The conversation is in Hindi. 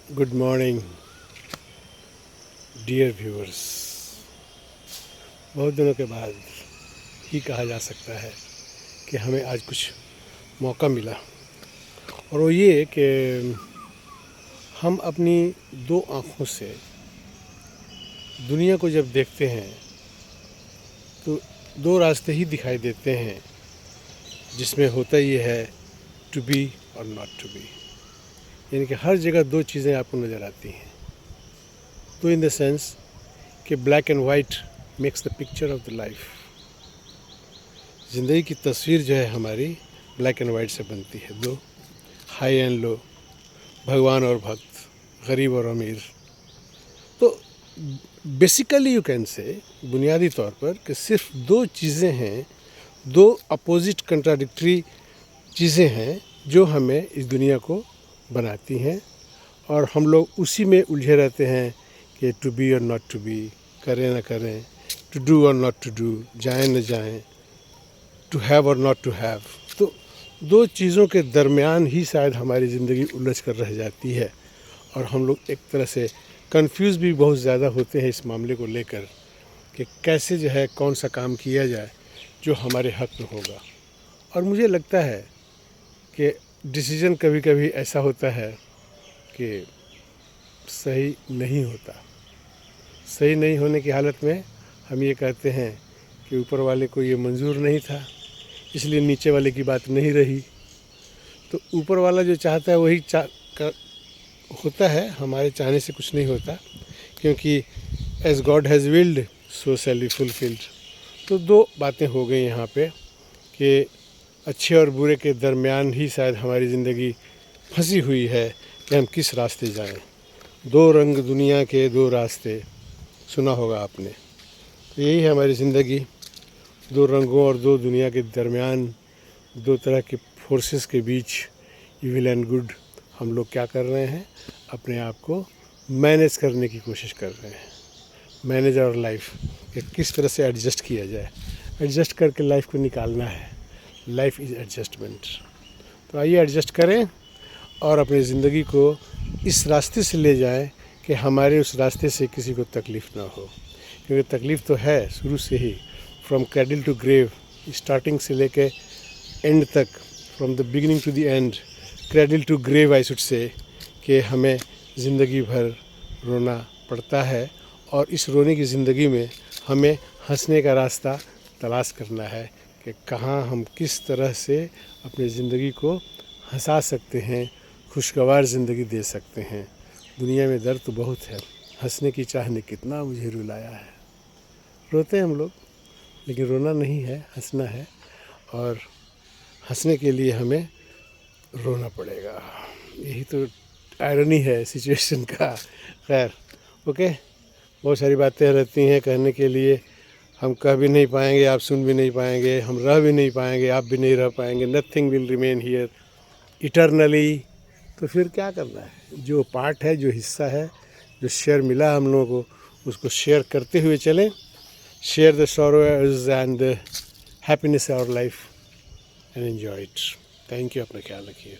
Good morning dear viewers. बहुत दिनों के बाद ही कहा जा सकता है कि हमें आज कुछ मौका मिला, और वो ये कि हम अपनी दो आँखों से दुनिया को जब देखते हैं तो दो रास्ते ही दिखाई देते हैं, जिसमें होता ये है टू बी और नॉट टू बी। यानी कि हर जगह दो चीज़ें आपको नज़र आती हैं। तो इन द सेंस कि black and white makes the picture of the life. ज़िंदगी की तस्वीर जो है हमारी ब्लैक एंड वाइट से बनती है, दो हाई एंड लो, भगवान और भक्त, गरीब और अमीर। तो बेसिकली यू कैन से, बुनियादी तौर पर, कि सिर्फ दो चीज़ें हैं, दो अपोजिट कंट्राडिक्टरी चीज़ें हैं जो हमें इस दुनिया को बनाती हैं, और हम लोग उसी में उलझे रहते हैं कि टू बी और नॉट टू बी, करें ना करें, टू डू और नॉट टू डू, जाएं न जाएं, टू हैव और नॉट टू हैव। तो दो चीज़ों के दरमियान ही शायद हमारी ज़िंदगी उलझ कर रह जाती है, और हम लोग एक तरह से कंफ्यूज भी बहुत ज़्यादा होते हैं इस मामले को लेकर कि कैसे जो है कौन सा काम किया जाए जो हमारे हक़ में होगा। और मुझे लगता है कि डिसीज़न कभी कभी ऐसा होता है कि सही नहीं होता। सही नहीं होने की हालत में हम ये कहते हैं कि ऊपर वाले को ये मंजूर नहीं था, इसलिए नीचे वाले की बात नहीं रही। तो ऊपर वाला जो चाहता है वही होता है, हमारे चाहने से कुछ नहीं होता, क्योंकि as God has willed so shall be fulfilled. तो दो बातें हो गई यहाँ पे कि अच्छे और बुरे के दरमियान ही शायद हमारी ज़िंदगी फंसी हुई है कि हम किस रास्ते जाएं। दो रंग दुनिया के दो रास्ते, सुना होगा आपने। तो यही है हमारी ज़िंदगी, दो रंगों और दो दुनिया के दरमियान, दो तरह के फोर्सेस के बीच, इविल एंड गुड। हम लोग क्या कर रहे हैं, अपने आप को मैनेज करने की कोशिश कर रहे हैं। मैनेज आवर लाइफ, कि किस तरह से एडजस्ट किया जाए, एडजस्ट करके लाइफ को निकालना है। Life is adjustment. तो आइए एडजस्ट करें और अपनी ज़िंदगी को इस रास्ते से ले जाएं कि हमारे उस रास्ते से किसी को तकलीफ़ ना हो, क्योंकि तकलीफ़ तो है शुरू से ही, from cradle to grave, starting से लेके एंड तक, from the beginning to the end, cradle to grave I should say, कि हमें ज़िंदगी भर रोना पड़ता है, और इस रोने की ज़िंदगी में हमें हंसने का रास्ता तलाश करना है कि कहाँ हम किस तरह से अपनी ज़िंदगी को हंसा सकते हैं, खुशगवार ज़िंदगी दे सकते हैं। दुनिया में दर्द तो बहुत है, हंसने की चाह ने कितना मुझे रुलाया है। रोते हैं हम लोग, लेकिन रोना नहीं है, हंसना है, और हंसने के लिए हमें रोना पड़ेगा। यही तो आयरनी है सिचुएशन का। खैर, ओके, बहुत सारी बातें रहती हैं कहने के लिए, हम कह भी नहीं पाएंगे, आप सुन भी नहीं पाएंगे, हम रह भी नहीं पाएंगे, आप भी नहीं रह पाएंगे। Nothing will remain here eternally. तो फिर क्या करना है, जो पार्ट है, जो हिस्सा है, जो शेयर मिला हम लोगों को, उसको शेयर करते हुए चलें। Share the sorrows and the happiness of our life and enjoy it. Thank you. अपना ख्याल रखिए।